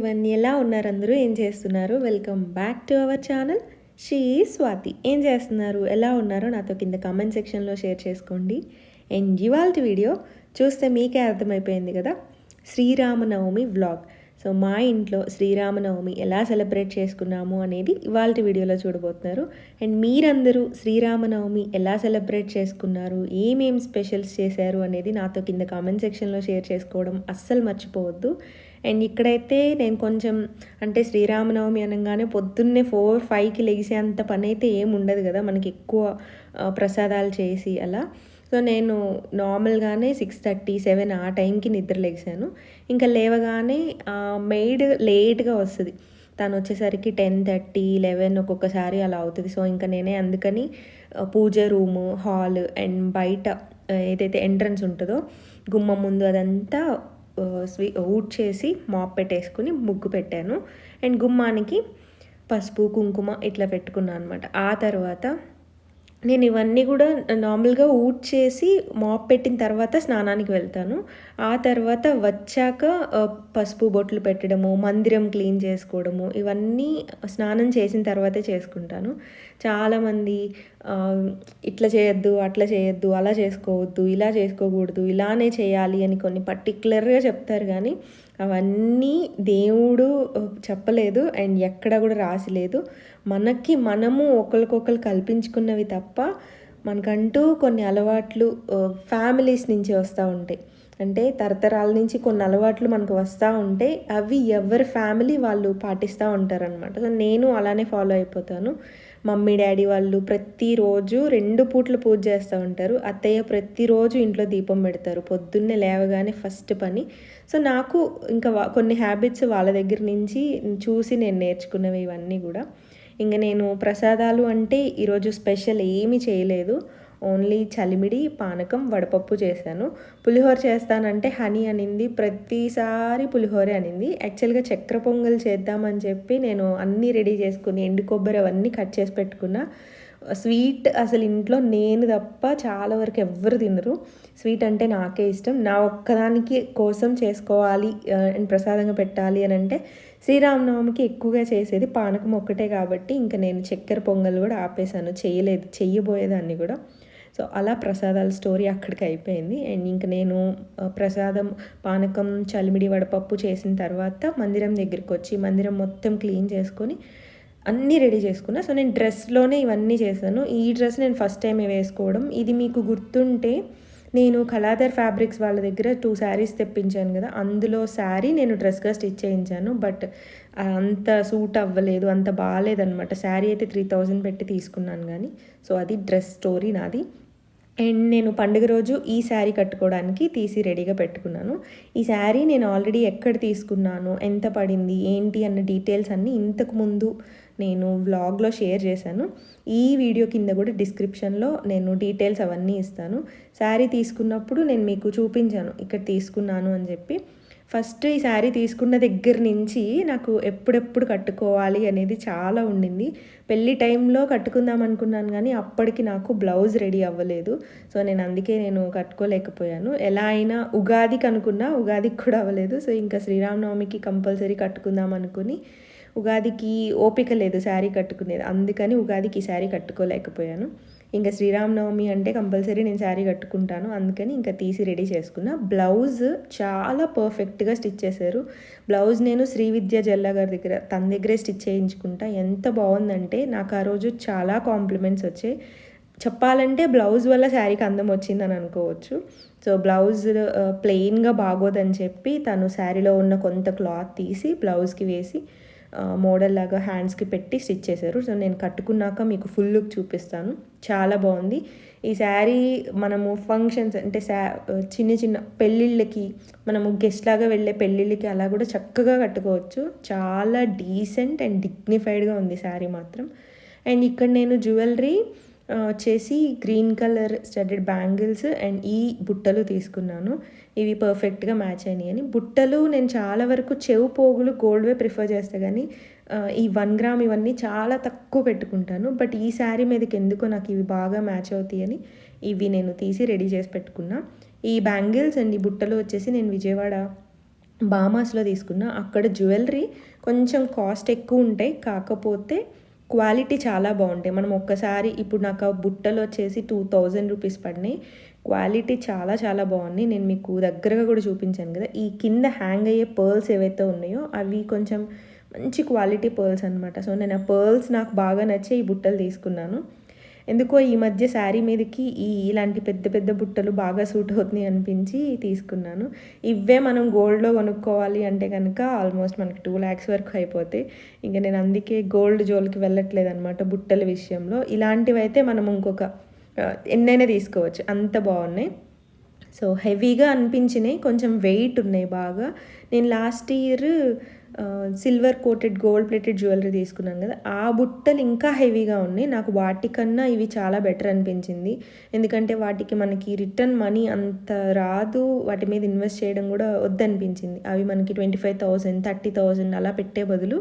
ఇవన్నీ ఎలా ఉన్నారు అందరూ ఏం చేస్తున్నారు? Welcome back to our channel she Swathi. ఏం చేస్తున్నారు, ఎలా ఉన్నారో నాతో కింద కామెంట్ సెక్షన్లో షేర్ చేసుకోండి. అండ్ ఇవాల్టి వీడియో చూస్తే మీకే అర్థమైపోయింది కదా, శ్రీరామనవమి వ్లాగ్. సో మా ఇంట్లో శ్రీరామనవమి ఎలా సెలబ్రేట్ చేసుకున్నాము అనేది ఇవాల్టి వీడియోలో చూడబోతున్నారు. అండ్ మీరందరూ శ్రీరామనవమి ఎలా సెలబ్రేట్ చేసుకున్నారు, ఏమేం స్పెషల్స్ చేశారు అనేది నాతో కింద కామెంట్ సెక్షన్లో షేర్ చేసుకోవడం అస్సలు మర్చిపోవద్దు. అండ్ ఇక్కడైతే నేను కొంచెం అంటే శ్రీరామనవమి అనగానే పొద్దున్నే 4-5కి లెగిసే అంత పని అయితే ఏమి ఉండదు కదా మనకి, ఎక్కువ ప్రసాదాలు చేసి అలా. సో నేను నార్మల్గానే 6:30-7 ఆ టైంకి నిద్ర లేచాను. ఇంకా లేవగానే మెయిడ్ లేట్గా వస్తుంది, తను వచ్చేసరికి 10:30-11 ఒక్కొక్కసారి అలా అవుతుంది. సో ఇంకా నేనే అందుకని పూజ రూము, హాల్ అండ్ బయట ఏదైతే ఎంట్రన్స్ ఉంటుందో గుమ్మం ముందు అదంతా ఊడ్చేసి మాప్ పెట్టేసుకుని ముగ్గు పెట్టాను. అండ్ గుమ్మానికి పసుపు కుంకుమ ఇట్లా పెట్టుకున్నాను అనమాట. ఆ తర్వాత నేను ఇవన్నీ కూడా నార్మల్గా ఊడ్చేసి మాప్ పెట్టిన తర్వాత స్నానానికి వెళ్తాను. ఆ తర్వాత వచ్చాక పసుపు బొట్లు పెట్టడము, మందిరం క్లీన్ చేసుకోవడము, ఇవన్నీ స్నానం చేసిన తర్వాతే చేసుకుంటాను. చాలామంది ఇట్లా చేయొద్దు, అట్లా చేయొద్దు, అలా చేసుకోవద్దు, ఇలా చేసుకోకూడదు, ఇలానే చేయాలి అని కొన్ని పర్టికులర్గా చెప్తారు. కానీ అవన్నీ దేవుడు చెప్పలేదు అండ్ ఎక్కడ కూడా రాసిలేదు. మనకి మనము ఒకరికొకరు కల్పించుకున్నవి తప్ప మనకంటూ కొన్ని అలవాట్లు ఫ్యామిలీస్ నుంచి వస్తూ ఉంటాయి. అంటే తరతరాల నుంచి కొన్ని అలవాట్లు మనకు వస్తూ ఉంటే అవి ఎవరి ఫ్యామిలీ వాళ్ళు పాటిస్తూ ఉంటారనమాట. సో నేను అలానే ఫాలో అయిపోతాను. మమ్మీ డాడీ వాళ్ళు ప్రతిరోజు 2 పూట్ల పూజ చేస్తూ ఉంటారు. అత్తయ్య ప్రతిరోజు ఇంట్లో దీపం పెడతారు పొద్దున్నే లేవగానే ఫస్ట్ పని. సో నాకు ఇంకా కొన్ని హ్యాబిట్స్ వాళ్ళ దగ్గర నుంచి చూసి నేను నేర్చుకున్నవి ఇవన్నీ కూడా. ఇంకా నేను ప్రసాదాలు అంటే ఈరోజు స్పెషల్ ఏమీ చేయలేదు, ఓన్లీ చలిమిడి, పానకం, వడపప్పు చేశాను. పులిహోర చేస్తానంటే హనీ అనింది, ప్రతిసారి పులిహోరే అనింది. యాక్చువల్గా చక్కెర పొంగల్ చేద్దామని చెప్పి నేను అన్నీ రెడీ చేసుకుని ఎండు కొబ్బరి అవన్నీ కట్ చేసి పెట్టుకున్నా. స్వీట్ అసలు ఇంట్లో నేను తప్ప చాలా వరకు ఎవ్వరు తినరు. స్వీట్ అంటే నాకే ఇష్టం. నా ఒక్కదానికి కోసం చేసుకోవాలి అండ్ ప్రసాదంగా పెట్టాలి అని అంటే శ్రీరామనవమికి ఎక్కువగా చేసేది పానకం ఒక్కటే కాబట్టి ఇంకా నేను చక్కెర పొంగల్ కూడా ఆపేసాను, చెయ్యబోయేదాన్ని కూడా. సో అలా ప్రసాదాల స్టోరీ అక్కడికి అయిపోయింది. అండ్ ఇంక నేను ప్రసాదం, పానకం, చలిమిడి, వడపప్పు చేసిన తర్వాత మందిరం దగ్గరికి వచ్చి మందిరం మొత్తం క్లీన్ చేసుకొని అన్నీ రెడీ చేసుకున్నా. సో నేను డ్రెస్లోనే ఇవన్నీ చేశాను. ఈ డ్రెస్ నేను ఫస్ట్ టైం వేసుకోవడం. ఇది మీకు గుర్తుంటే నేను కళాధర్ ఫ్యాబ్రిక్స్ వాళ్ళ దగ్గర 2 శారీస్ తెప్పించాను కదా, అందులో శారీ నేను డ్రెస్గా స్టిచ్ చేయించాను. బట్ అంత సూట్ అవ్వలేదు, అంత బాగాలేదనమాట. శారీ అయితే 3000 పెట్టి తీసుకున్నాను కానీ. సో అది డ్రెస్ స్టోరీ నాది. అండ్ నేను పండుగ రోజు ఈ శారీ కట్టుకోవడానికి తీసి రెడీగా పెట్టుకున్నాను. ఈ శారీ నేను ఆల్రెడీ ఎక్కడ తీసుకున్నాను, ఎంత పడింది, ఏంటి అన్న డీటెయిల్స్ అన్నీ ఇంతకుముందు నేను వ్లాగ్లో షేర్ చేశాను. ఈ వీడియో కింద కూడా డిస్క్రిప్షన్లో నేను డీటెయిల్స్ అవన్నీ ఇస్తాను. శారీ తీసుకున్నప్పుడు నేను మీకు చూపించాను ఇక్కడ తీసుకున్నాను అని చెప్పి. ఫస్ట్ ఈ శారీ తీసుకున్న దగ్గర నుంచి నాకు ఎప్పుడెప్పుడు కట్టుకోవాలి అనేది చాలా ఉండింది. పెళ్ళి టైంలో కట్టుకుందాం అనుకున్నాను కానీ అప్పటికి నాకు బ్లౌజ్ రెడీ అవ్వలేదు. సో అందుకే నేను కట్టుకోలేకపోయాను. ఎలా అయినా ఉగాదికి అనుకున్నా, ఉగాదికి కూడా అవ్వలేదు. సో ఇంకా శ్రీరామనవమికి కంపల్సరీ కట్టుకుందాం అనుకుని, ఉగాదికి ఓపిక లేదు శారీ కట్టుకునేది, అందుకని ఉగాదికి ఈ శారీ కట్టుకోలేకపోయాను. ఇంకా శ్రీరామనవమి అంటే కంపల్సరీ నేను శారీ కట్టుకుంటాను, అందుకని ఇంకా తీసి రెడీ చేసుకున్నా. బ్లౌజ్ చాలా పర్ఫెక్ట్గా స్టిచ్ చేశారు. బ్లౌజ్ నేను శ్రీవిద్య జల్లా గారి దగ్గర, తన దగ్గరే స్టిచ్ చేయించుకుంటా. ఎంత బాగుందంటే నాకు ఆ రోజు చాలా కాంప్లిమెంట్స్ వచ్చాయి. చెప్పాలంటే బ్లౌజ్ వల్ల శారీకి అందం వచ్చిందని అనుకోవచ్చు. సో బ్లౌజ్ ప్లెయిన్గా బాగోదని చెప్పి తను శారీలో ఉన్న కొంత క్లాత్ తీసి బ్లౌజ్కి వేసి మోడల్ లాగా హ్యాండ్స్కి పెట్టి స్టిచ్ చేశారు. సో నేను కట్టుకున్నాక మీకు ఫుల్ లుక్ చూపిస్తాను. చాలా బాగుంది ఈ శారీ. మనము ఫంక్షన్స్ అంటే చిన్న చిన్న పెళ్ళిళ్ళకి, మనము గెస్ట్ లాగా వెళ్ళే పెళ్ళిళ్ళకి అలా కూడా చక్కగా కట్టుకోవచ్చు. చాలా డీసెంట్ అండ్ డిగ్నిఫైడ్గా ఉంది శారీ మాత్రం. అండ్ ఇక్కడ నేను జ్యువెలరీ వచ్చేసి green colour studded bangles and ఈ బుట్టలు తీసుకున్నాను. ఇవి పర్ఫెక్ట్గా మ్యాచ్ అయినాయి అని. బుట్టలు నేను చాలా వరకు చెవు పోగులు గోల్డ్వే ప్రిఫర్ చేస్తాను కానీ ఈ 1 గ్రామ్ ఇవన్నీ చాలా తక్కువ పెట్టుకుంటాను. బట్ ఈ శారీ మీదకి ఎందుకో నాకు ఇవి బాగా మ్యాచ్ అవుతాయి అని ఇవి నేను తీసి రెడీ చేసి పెట్టుకున్నా. ఈ బ్యాంగిల్స్ అండ్ ఈ బుట్టలు వచ్చేసి నేను విజయవాడ బామాస్లో తీసుకున్నా. అక్కడ జ్యువెలరీ కొంచెం కాస్ట్ ఎక్కువ ఉంటాయి, కాకపోతే క్వాలిటీ చాలా బాగుంటాయి. మనం ఒక్కసారి ఇప్పుడు నాకు ఆ బుట్టలు వచ్చేసి 2000 రూపీస్ పడినాయి. క్వాలిటీ చాలా చాలా బాగున్నాయి. నేను మీకు దగ్గరగా కూడా చూపించాను కదా. ఈ కింద హ్యాంగ్ అయ్యే పర్ల్స్ ఏవైతే ఉన్నాయో అవి కొంచెం మంచి క్వాలిటీ పర్ల్స్ అనమాట. సో నేను ఆ పర్ల్స్ నాకు బాగా నచ్చి ఈ బుట్టలు తీసుకున్నాను. ఎందుకో ఈ మధ్య శారీ మీదకి ఇలాంటి పెద్ద పెద్ద బుట్టలు బాగా సూట్ అవుతున్నాయి అనిపించి తీసుకున్నాను. ఇవే మనం గోల్డ్లో కొనుక్కోవాలి అంటే కనుక ఆల్మోస్ట్ మనకి 2 lakhs వరకు అయిపోతాయి. ఇంకా నేను అందుకే గోల్డ్ జోలికి వెళ్ళట్లేదు అనమాట బుట్టల విషయంలో. ఇలాంటివి అయితే మనం ఇంకొక ఎన్నైనా తీసుకోవచ్చు, అంత బాగున్నాయి. సో హెవీగా అనిపించినాయి, కొంచెం వెయిట్ ఉన్నాయి బాగా. నేను last year silver coated gold plated jewellery తీసుకున్నాను కదా, ఆ బుట్టలు ఇంకా హెవీగా ఉన్నాయి. నాకు వాటికన్నా ఇవి చాలా బెటర్ అనిపించింది. ఎందుకంటే వాటికి మనకి రిటర్న్ మనీ అంత రాదు, వాటి మీద ఇన్వెస్ట్ చేయడం కూడా వద్దనిపించింది. అవి మనకి 25,000 30,000 అలా పెట్టే బదులు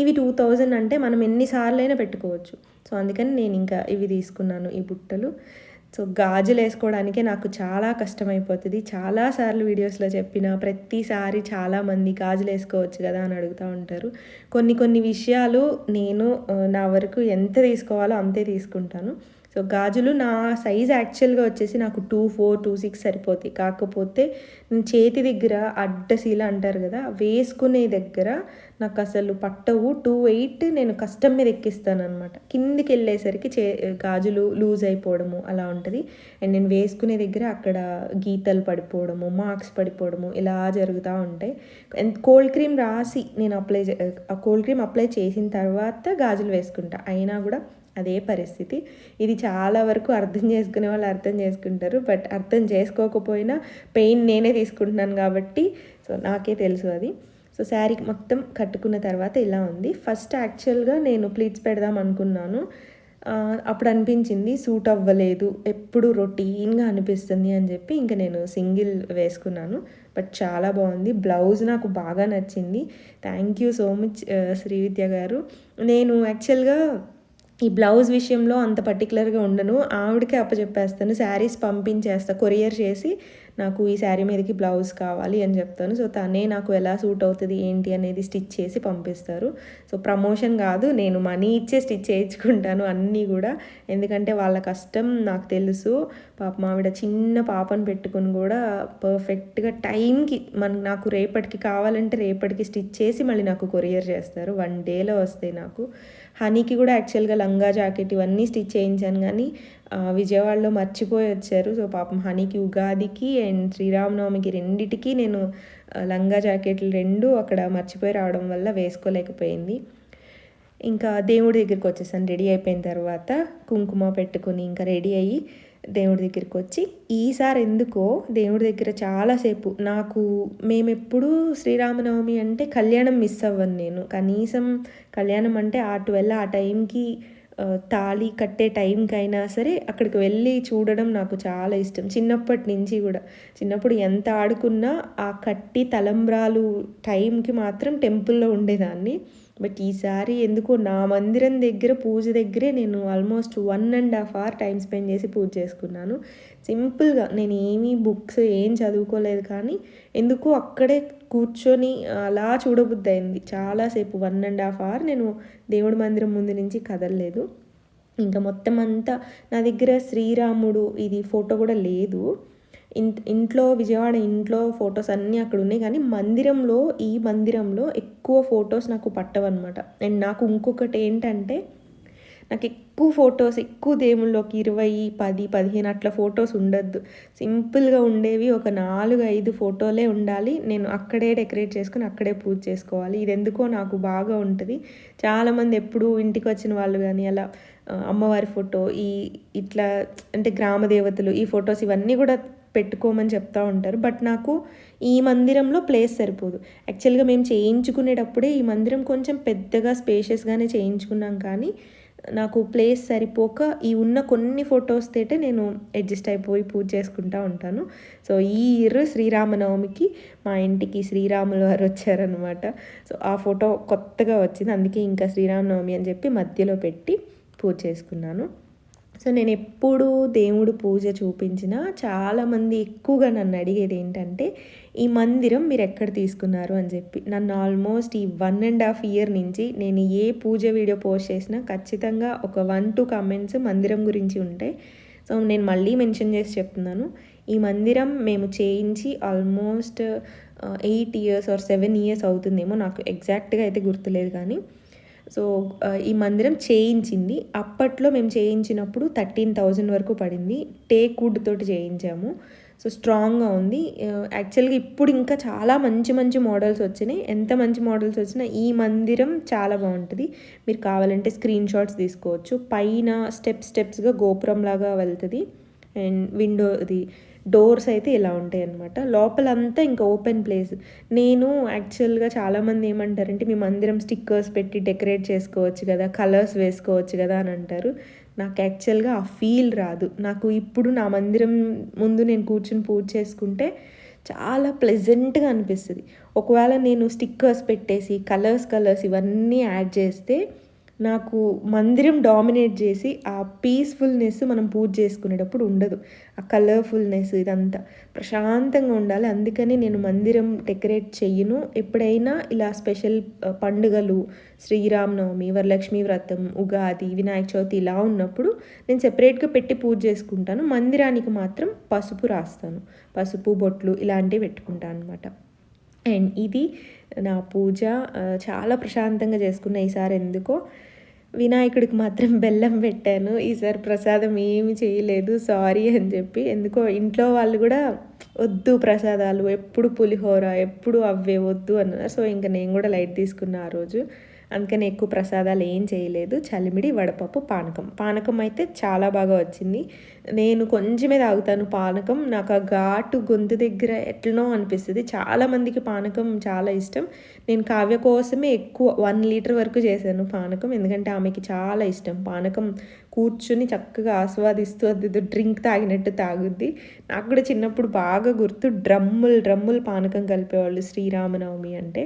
ఇవి 2000 అంటే మనం ఎన్నిసార్లు అయినా పెట్టుకోవచ్చు. సో అందుకని నేను ఇంకా ఇవి తీసుకున్నాను, ఈ బుట్టలు. సో గాజులు వేసుకోవడానికే నాకు చాలా కష్టమైపోతుంది. చాలాసార్లు వీడియోస్లో చెప్పిన ప్రతిసారి చాలామంది గాజులు వేసుకోవచ్చు కదా అని అడుగుతూ ఉంటారు. కొన్ని కొన్ని విషయాలు నేను నా వరకు ఎంత తీసుకోవాలో అంతే తీసుకుంటాను. సో గాజులు నా సైజ్ యాక్చువల్గా వచ్చేసి నాకు 24, 26 సరిపోతాయి. కాకపోతే నేను చేతి దగ్గర అడ్డశీల అంటారు కదా, వేసుకునే దగ్గర నాకు అసలు పట్టవు. 28 నేను కష్టం మీద ఎక్కిస్తాను అనమాట. కిందికి వెళ్ళేసరికి గాజులు లూజ్ అయిపోవడము అలా ఉంటుంది. అండ్ నేను వేసుకునే దగ్గర అక్కడ గీతలు పడిపోవడము, మార్క్స్ పడిపోవడము ఇలా జరుగుతూ ఉంటాయి. కోల్డ్ క్రీమ్ రాసి నేను ఆ కోల్డ్ క్రీమ్ అప్లై చేసిన తర్వాత గాజులు వేసుకుంటా, అయినా కూడా అదే పరిస్థితి. ఇది చాలా వరకు అర్థం చేసుకునే వాళ్ళు అర్థం చేసుకుంటారు, బట్ అర్థం చేసుకోకపోయినా పెయిన్ నేనే తీసుకుంటున్నాను కాబట్టి సో నాకే తెలుసు అది. సో శారీ మొత్తం కట్టుకున్న తర్వాత ఇలా ఉంది. ఫస్ట్ యాక్చువల్గా నేను ప్లీట్స్ పెడదాం అనుకున్నాను. అప్పుడు అనిపించింది సూట్ అవ్వలేదు, ఎప్పుడు రొటీన్గా అనిపిస్తుంది అని చెప్పి ఇంకా నేను సింగిల్ వేసుకున్నాను. బట్ చాలా బాగుంది. బ్లౌజ్ నాకు బాగా నచ్చింది. Thank you so much Srividya గారు. నేను యాక్చువల్గా ఈ బ్లౌజ్ విషయంలో అంత పర్టికులర్గా ఉండను, ఆవిడకే అప్పచెప్పేస్తాను. శారీస్ పంపించేస్తా, కొరియర్ చేసి నాకు ఈ శారీ మీదకి బ్లౌజ్ కావాలి అని చెప్తాను. సో తనే నాకు ఎలా సూట్ అవుతుంది ఏంటి అనేది స్టిచ్ చేసి పంపిస్తారు. సో ప్రమోషన్ కాదు, నేను మనీ ఇచ్చే స్టిచ్ చేయించుకుంటాను అన్నీ కూడా. ఎందుకంటే వాళ్ళ కష్టం నాకు తెలుసు. పాపం ఆవిడ చిన్న పాపను పెట్టుకుని కూడా పర్ఫెక్ట్గా టైంకి నాకు రేపటికి కావాలంటే రేపటికి స్టిచ్ చేసి మళ్ళీ నాకు కొరియర్ చేస్తారు. 1 dayలో వస్తాయి నాకు. హనీకి కూడా యాక్చువల్గా లంగా జాకెట్ ఇవన్నీ స్టిచ్ చేయించాను, కానీ విజయవాడలో మర్చిపోయి వచ్చారు. సో పాపం హనీకి ఉగాదికి అండ్ శ్రీరామనవమికి రెండిటికి నేను లంగా జాకెట్లు 2 అక్కడ మర్చిపోయి రావడం వల్ల వేసుకోలేకపోయింది. ఇంకా దేవుడి దగ్గరికి వచ్చేసాను రెడీ అయిపోయిన తర్వాత. కుంకుమ పెట్టుకొని ఇంకా రెడీ అయ్యి దేవుడి దగ్గరికి వచ్చి, ఈసారి ఎందుకో దేవుడి దగ్గర చాలాసేపు మేమెప్పుడు శ్రీరామనవమి అంటే కళ్యాణం మిస్ అవ్వను నేను. కనీసం కళ్యాణం అంటే ఆ 12 ఆ టైంకి తాళి కట్టే టైంకైనా సరే అక్కడికి వెళ్ళి చూడడం నాకు చాలా ఇష్టం. చిన్నప్పటి నుంచి కూడా, చిన్నప్పుడు ఎంత ఆడుకున్నా ఆ కట్టి తలంబ్రాలు టైంకి మాత్రం టెంపుల్లో ఉండేదాన్ని. బట్ ఈసారి ఎందుకో నా మందిరం దగ్గర పూజ దగ్గరే నేను ఆల్మోస్ట్ 1.5 hour టైం స్పెండ్ చేసి పూజ చేసుకున్నాను. సింపుల్గా నేను ఏమీ బుక్స్ ఏం చదువుకోలేదు, కానీ ఎందుకో అక్కడే కూర్చొని అలా చూడబుద్ధి అయింది చాలాసేపు. 1.5 hour నేను దేవుడి మందిరం ముందు నుంచి కదలలేదు. ఇంకా మొత్తం అంతా నా దగ్గర శ్రీరాముడు ఇది ఫోటో కూడా లేదు. ఇంట్లో విజయవాడ ఇంట్లో ఫొటోస్ అన్నీ అక్కడ ఉన్నాయి, కానీ ఈ మందిరంలో ఎక్కువ ఫొటోస్ నాకు పట్టవన్నమాట. అండ్ నాకు ఇంకొకటి ఏంటంటే, నాకు ఎక్కువ దేవుళ్ళలోకి 20, 10, 15 అట్లా ఫొటోస్ ఉండొద్దు. సింపుల్గా ఉండేవి ఒక 4-5 ఫోటోలే ఉండాలి. నేను అక్కడే డెకరేట్ చేసుకుని అక్కడే పూజ చేసుకోవాలి. ఇది ఎందుకో నాకు బాగా ఉంటుంది. చాలామంది ఎప్పుడు ఇంటికి వచ్చిన వాళ్ళు కానీ అలా అమ్మవారి ఫోటో ఇట్లా అంటే గ్రామ దేవతలు ఈ ఫొటోస్ ఇవన్నీ కూడా పెట్టుకోమని చెప్తూ ఉంటారు. బట్ నాకు ఈ మందిరంలో ప్లేస్ సరిపోదు. యాక్చువల్గా మేము చేయించుకునేటప్పుడే ఈ మందిరం కొంచెం పెద్దగా స్పేషియస్గానే చేయించుకున్నాం, కానీ నాకు ప్లేస్ సరిపోక ఈ ఉన్న కొన్ని ఫొటోస్ తోటే నేను అడ్జస్ట్ అయిపోయి పూజ చేసుకుంటూ ఉంటాను. సో ఈ ఇయర్ శ్రీరామనవమికి మా ఇంటికి శ్రీరాములు వారు వచ్చారనమాట. సో ఆ ఫోటో కొత్తగా వచ్చింది, అందుకే ఇంకా శ్రీరామనవమి అని చెప్పి మధ్యలో పెట్టి పూజ చేసుకున్నాను. సో నేను ఎప్పుడు దేవుడు పూజ చూపించినా చాలామంది ఎక్కువగా నన్ను అడిగేది ఏంటంటే, ఈ మందిరం మీరు ఎక్కడ తీసుకున్నారు అని చెప్పి. నన్ను ఆల్మోస్ట్ ఈ 1.5 ఇయర్ నుంచి నేను ఏ పూజ వీడియో పోస్ట్ చేసినా ఖచ్చితంగా ఒక 1-2 కామెంట్స్ మందిరం గురించి ఉంటాయి. సో నేను మళ్ళీ మెన్షన్ చేసి చెప్తున్నాను. ఈ మందిరం మేము చేయించి ఆల్మోస్ట్ 8 ఇయర్స్ ఆర్ 7 ఇయర్స్ అవుతుందేమో, నాకు ఎగ్జాక్ట్గా అయితే గుర్తులేదు కానీ. సో ఈ మందిరం చేయించింది. అప్పట్లో మేము చేయించినప్పుడు 13,000 వరకు పడింది. టేక్ వుడ్ తోటి చేయించాము. సో స్ట్రాంగ్గా ఉంది. యాక్చువల్గా ఇప్పుడు ఇంకా చాలా మంచి మంచి మోడల్స్ వచ్చినాయి. ఎంత మంచి మోడల్స్ వచ్చినా ఈ మందిరం చాలా బాగుంటుంది. మీరు కావాలంటే స్క్రీన్ షాట్స్ తీసుకోవచ్చు. పైన స్టెప్స్గా గోపురంలాగా వెళ్తుంది. అండ్ విండోది డోర్స్ అయితే ఇలా ఉంటాయి అన్నమాట. లోపలంతా ఇంకా ఓపెన్ ప్లేస్. నేను యాక్చువల్గా చాలామంది ఏమంటారంటే, మీ మందిరం స్టిక్కర్స్ పెట్టి డెకరేట్ చేసుకోవచ్చు కదా, కలర్స్ వేసుకోవచ్చు కదా అని అంటారు. నాకు యాక్చువల్గా ఆ ఫీల్ రాదు. నాకు ఇప్పుడు నా మందిరం ముందు నేను కూర్చుని పూజ చేసుకుంటే చాలా ప్లెజెంట్గా అనిపిస్తుంది. ఒకవేళ నేను స్టిక్కర్స్ పెట్టేసి కలర్స్ ఇవన్నీ యాడ్ చేస్తే నాకు మందిరం డామినేట్ చేసి ఆ పీస్ఫుల్నెస్ మనం పూజ చేసుకునేటప్పుడు ఉండదు. ఆ కలర్ఫుల్నెస్ ఇదంతా ప్రశాంతంగా ఉండాలి. అందుకని నేను మందిరం డెకరేట్ చెయ్యను. ఎప్పుడైనా ఇలా స్పెషల్ పండుగలు, శ్రీరామనవమి, వరలక్ష్మి వ్రతం, ఉగాది, వినాయక చవితి ఇలా ఉన్నప్పుడు నేను సెపరేట్గా పెట్టి పూజ చేసుకుంటాను. మందిరానికి మాత్రం పసుపు రాస్తాను. పసుపు, బొట్లు ఇలాంటివి పెట్టుకుంటాను అనమాట. అండ్ ఇది నా పూజ. చాలా ప్రశాంతంగా చేసుకున్న. ఈసారి ఎందుకో వినాయకుడికి మాత్రం బెల్లం పెట్టాను. ఈసారి ప్రసాదం ఏమి చేయలేదు, సారీ అని చెప్పి. ఎందుకో ఇంట్లో వాళ్ళు కూడా వద్దు ప్రసాదాలు, ఎప్పుడు పులిహోర, ఎప్పుడు అవే వద్దు అన్నారు. సో ఇంకా నేను కూడా లైట్ తీసుకున్నా ఆ రోజు. అందుకని ఎక్కువ ప్రసాదాలు ఏం చేయలేదు. చలిమిడి, వడపప్పు, పానకం అయితే చాలా బాగా వచ్చింది. నేను కొంచెమే తాగుతాను పానకం. నాకు ఆ ఘాటు గొంతు దగ్గర ఎట్లనో అనిపిస్తుంది. చాలామందికి పానకం చాలా ఇష్టం. నేను కావ్య కోసమే ఎక్కువ 1 లీటర్ వరకు చేశాను పానకం. ఎందుకంటే ఆమెకి చాలా ఇష్టం పానకం. కూర్చుని చక్కగా ఆస్వాదిస్తూ అది డ్రింక్ తాగినట్టు తాగుద్ది. నాకు కూడా చిన్నప్పుడు బాగా గుర్తు, డ్రమ్ములు పానకం కలిపేవాళ్ళు శ్రీరామనవమి అంటే.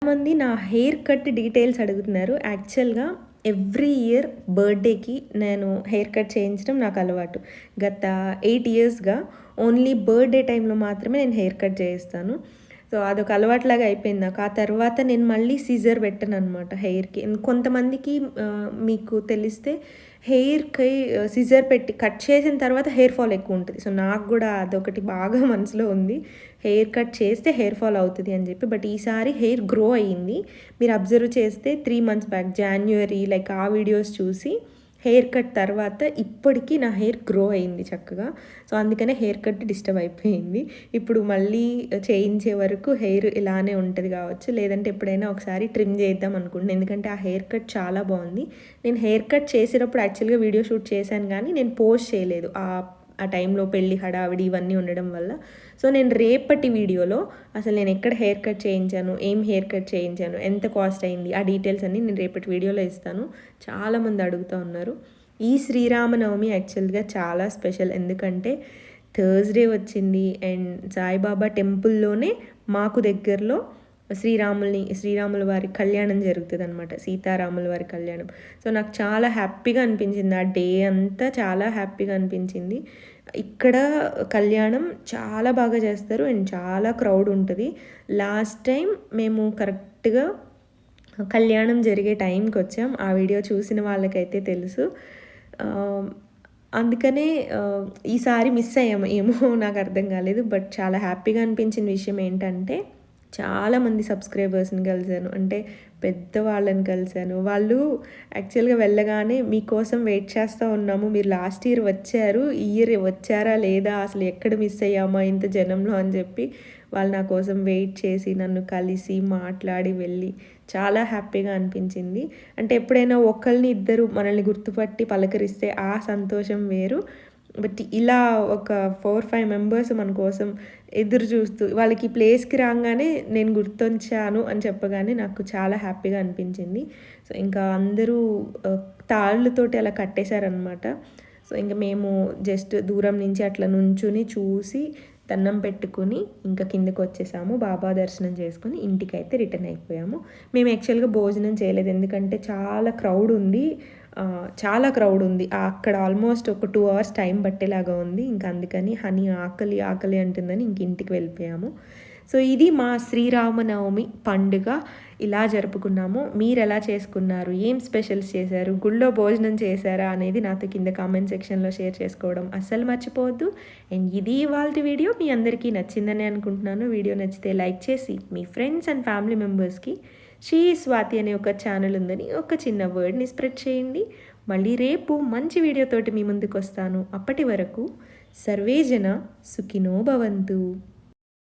మంది నా హెయిర్ కట్ డీటెయిల్స్ అడుగుతున్నారు. యాక్చువల్గా ఎవ్రీ ఇయర్ బర్త్డేకి నేను హెయిర్ కట్ చేయించడం నాకు అలవాటు. గత 8 ఇయర్స్గా ఓన్లీ బర్త్డే టైంలో మాత్రమే నేను హెయిర్ కట్ చేయిస్తాను. సో అదొక అలవాటులాగా అయిపోయింది నాకు. ఆ తర్వాత నేను మళ్ళీ సీజర్ పెట్టను అనమాట హెయిర్కి. కొంతమందికి మీకు తెలిస్తే హెయిర్కి సిజర్ పెట్టి కట్ చేసిన తర్వాత హెయిర్ ఫాల్ ఎక్కువ ఉంటుంది. సో నాకు కూడా అదొకటి బాగా మనసులో ఉంది, హెయిర్ కట్ చేస్తే హెయిర్ ఫాల్ అవుతుంది అని చెప్పి. బట్ ఈసారి హెయిర్ గ్రో అయ్యింది. మీరు అబ్జర్వ్ చేస్తే 3 months బ్యాక్ జాన్యువరి లైక్ ఆ వీడియోస్ చూసి హెయిర్ కట్ తర్వాత ఇప్పటికీ నా హెయిర్ గ్రో అయింది చక్కగా. సో అందుకనే హెయిర్ కట్ డిస్టర్బ్ అయిపోయింది. ఇప్పుడు మళ్ళీ చేయించే వరకు హెయిర్ ఇలానే ఉంటుంది కావచ్చు, లేదంటే ఎప్పుడైనా ఒకసారి ట్రిమ్ చేద్దాం అనుకుంటున్నాను. ఎందుకంటే ఆ హెయిర్ కట్ చాలా బాగుంది. నేను హెయిర్ కట్ చేసేటప్పుడు యాక్చువల్గా వీడియో షూట్ చేశాను, కానీ నేను పోస్ట్ చేయలేదు ఆ టైంలో, పెళ్ళి హడావిడి ఇవన్నీ ఉండడం వల్ల. సో నేను రేపటి వీడియోలో అసలు నేను ఎక్కడ హెయిర్ కట్ చేయించాను, ఏం హెయిర్ కట్ చేయించాను, ఎంత కాస్ట్ అయింది, ఆ డీటెయిల్స్ అన్నీ నేను రేపటి వీడియోలో ఇస్తాను. చాలామంది అడుగుతూ ఉన్నారు. ఈ శ్రీరామనవమి యాక్చువల్గా చాలా స్పెషల్. ఎందుకంటే థర్స్డే వచ్చింది అండ్ సాయిబాబా టెంపుల్లోనే మాకు దగ్గరలో శ్రీరాముల వారి కళ్యాణం జరుగుతుంది అనమాట, సీతారాముల వారి కళ్యాణం. సో నాకు చాలా హ్యాపీగా అనిపించింది. ఆ డే అంతా చాలా హ్యాపీగా అనిపించింది. ఇక్కడ కళ్యాణం చాలా బాగా చేస్తారు అండ్ చాలా క్రౌడ్ ఉంటుంది. లాస్ట్ టైం మేము కరెక్ట్గా కళ్యాణం జరిగే టైంకి వచ్చాం. ఆ వీడియో చూసిన వాళ్ళకైతే తెలుసు. అందుకనే ఈసారి మిస్ అయ్యాము ఏమో, నాకు అర్థం కాలేదు. బట్ చాలా హ్యాపీగా అనిపించిన విషయం ఏంటంటే చాలామంది సబ్స్క్రైబర్స్ని కలిశాను, అంటే పెద్దవాళ్ళని కలిశాను. వాళ్ళు యాక్చువల్గా వెళ్ళగానే మీకోసం వెయిట్ చేస్తూ ఉన్నాము, మీరు లాస్ట్ ఇయర్ వచ్చారు, ఈ ఇయర్ వచ్చారా లేదా, అసలు ఎక్కడ మిస్ అయ్యామా ఇంత జనంలో అని చెప్పి వాళ్ళు నా కోసం వెయిట్ చేసి నన్ను కలిసి మాట్లాడి వెళ్ళి చాలా హ్యాపీగా అనిపించింది. అంటే ఎప్పుడైనా ఒకరిని ఇద్దరు మనల్ని గుర్తుపట్టి పలకరిస్తే ఆ సంతోషం వేరు. బట్ ఇలా ఒక 4-5 మెంబర్స్ మన కోసం ఎదురు చూస్తూ వాళ్ళకి ప్లేస్‌కి రాంగానే నేను గుర్తొచ్చాను అని చెప్పగానే నాకు చాలా హ్యాపీగా అనిపించింది. సో, ఇంకా అందరూ తాళ్ళతోటి అలా కట్టేశారనమాట. సో, ఇంక మేము జస్ట్ దూరం నుంచి అట్లా నుంచుని చూసి దండం పెట్టుకుని ఇంకా కిందకొచ్చేసాము. బాబా దర్శనం చేసుకొని ఇంటికైతే రిటర్న్ అయిపోయాము. మేము యాక్చువల్‌గా భోజనం చేయలేదు. ఎందుకంటే చాలా క్రౌడ్ ఉంది. అక్కడ ఆల్మోస్ట్ ఒక 2 అవర్స్ టైం పట్టేలాగా ఉంది. ఇంక అందుకని హనీ ఆకలి, ఆకలి అంటుందని ఇంక ఇంటికి వెళ్ళిపోయాము. సో, ఇది మా శ్రీరామనవమి పండుగ ఇలా జరుపుకున్నాము. మీరెలా చేసుకున్నారు? ఏం స్పెషల్స్ చేశారు? గుళ్ళో భోజనం చేశారా? అనేది నాతో కింద కామెంట్ సెక్షన్‌లో షేర్ చేసుకోవడం అస్సలు మర్చిపోవద్దు. అండ్ ఇది ఇవాల్టి వీడియో. మీ అందరికీ నచ్చిందని అనుకుంటున్నాను. వీడియో నచ్చితే లైక్ చేసి మీ ఫ్రెండ్స్ అండ్ ఫ్యామిలీ మెంబర్స్‌కి శ్రీ స్వాతి అనే ఒక ఛానల్ ఉందని ఒక చిన్న వర్డ్‌ని స్ప్రెడ్ చేయండి. మళ్ళీ రేపు మంచి వీడియోతోటి మీ ముందుకొస్తాను. అప్పటి వరకు సర్వేజన సుఖినో భవంతు.